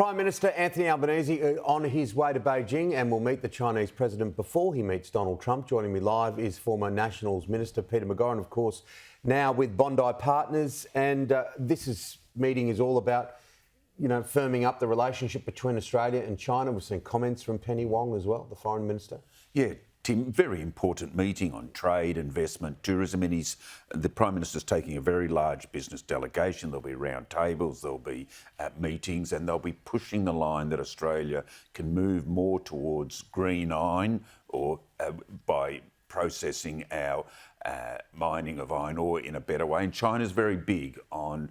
Prime Minister Anthony Albanese on his way to Beijing and will meet the Chinese president before he meets Donald Trump. Joining me live is former Nationals Minister Peter McGauran, of course, now with Bondi Partners. And this meeting is all about, firming up the relationship between Australia and China. We've seen comments from Penny Wong as well, the Foreign Minister. Yeah, Tim, very important meeting on trade, investment, tourism. And the Prime Minister's taking a very large business delegation. There'll be round tables, there'll be meetings, and they'll be pushing the line that Australia can move more towards green iron or by processing our mining of iron ore in a better way. And China's very big on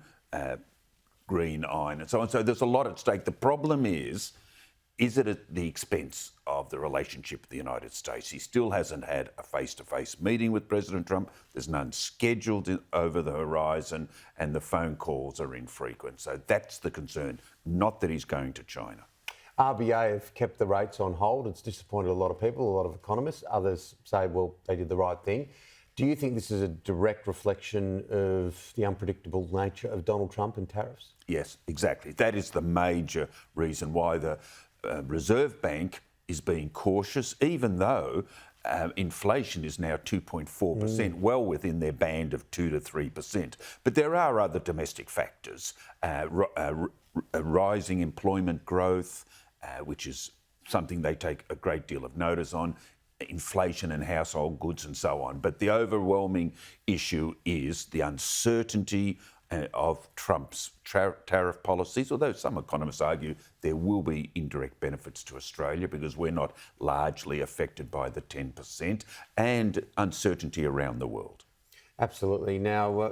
green iron and so on. So there's a lot at stake. The problem is it at the expense of the relationship with the United States? He still hasn't had a face-to-face meeting with President Trump. There's none scheduled over the horizon, and the phone calls are infrequent. So that's the concern, not that he's going to China. RBA have kept the rates on hold. It's disappointed a lot of people, a lot of economists. Others say, well, they did the right thing. Do you think this is a direct reflection of the unpredictable nature of Donald Trump and tariffs? Yes, exactly. That is the major reason why the Reserve Bank is being cautious, even though inflation is now 2.4%, well within their band of 2 to 3%. But there are other domestic factors, rising employment growth, which is something they take a great deal of notice on, inflation and household goods and so on. But the overwhelming issue is the uncertainty of Trump's tariff policies, although some economists argue there will be indirect benefits to Australia because we're not largely affected by the 10%, and uncertainty around the world. Absolutely. Now,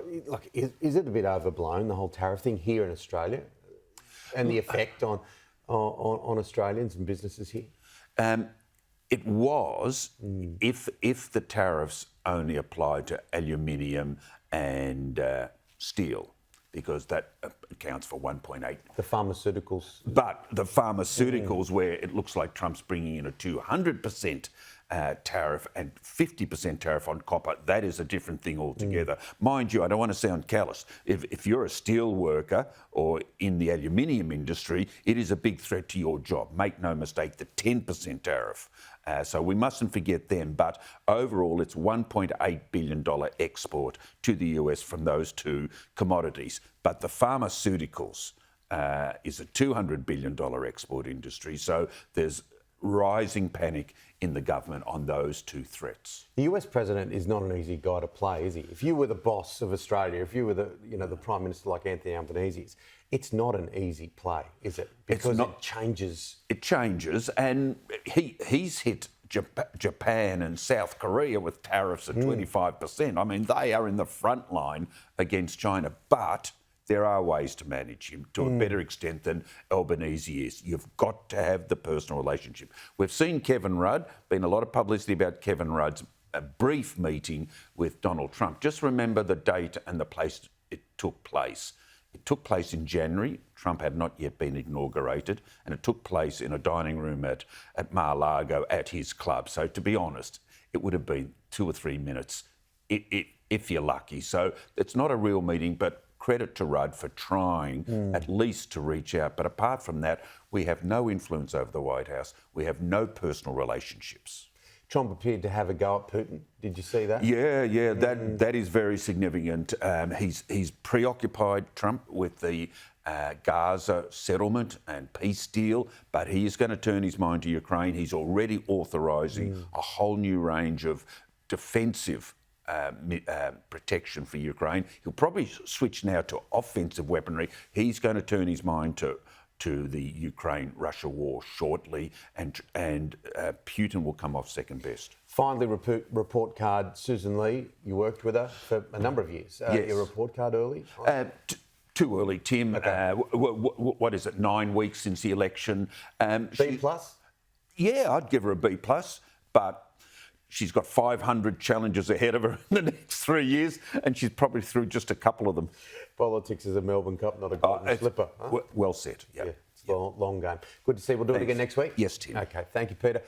is it a bit overblown, the whole tariff thing here in Australia, and the effect on Australians and businesses here? It was if the tariffs only applied to aluminium and steel, because that accounts for 1.8. The pharmaceuticals. But the pharmaceuticals, where it looks like Trump's bringing in a 200% tariff and 50% tariff on copper, that is a different thing altogether. Mind you, I don't want to sound callous. If you're a steel worker or in the aluminium industry, it is a big threat to your job. Make no mistake, the 10% tariff. So we mustn't forget them. But overall, it's $1.8 billion export to the US from those two commodities. But the pharmaceuticals is a $200 billion export industry. So there's rising panic in the government on those two threats. The US president is not an easy guy to play, is he? If you were the boss of Australia, if you were the Prime Minister like Anthony Albanese, it's not an easy play, is it? Because it changes. It changes, and he's hit Japan and South Korea with tariffs at 25%. I mean, they are in the front line against China, but there are ways to manage him to a better extent than Albanese is. You've got to have the personal relationship. We've seen Kevin Rudd, been a lot of publicity about Kevin Rudd's brief meeting with Donald Trump. Just remember the date and the place it took place. It took place in January. Trump had not yet been inaugurated, and it took place in a dining room at Mar-a-Lago at his club. So to be honest, it would have been 2 or 3 minutes if you're lucky. So it's not a real meeting, but credit to Rudd for trying at least to reach out. But apart from that, we have no influence over the White House. We have no personal relationships. Trump appeared to have a go at Putin. Did you see that? Yeah, that is very significant. He's preoccupied, Trump, with the Gaza settlement and peace deal, but he is going to turn his mind to Ukraine. He's already authorising a whole new range of defensive protection for Ukraine. He'll probably switch now to offensive weaponry. He's going to turn his mind to the Ukraine-Russia war shortly, and Putin will come off second best. Finally, report card, Susan Lee, you worked with her for a number of years. Yes. Your report card early? Too early, Tim. Okay. What is it, 9 weeks since the election? B+? Yeah, I'd give her a B+, but she's got 500 challenges ahead of her in the next 3 years, and she's probably through just a couple of them. Politics is a Melbourne Cup, not a golden slipper. Huh? Well said, yeah. It's a long game. Good to see you. We'll do it again next week? Yes, Tim. Okay, thank you, Peter.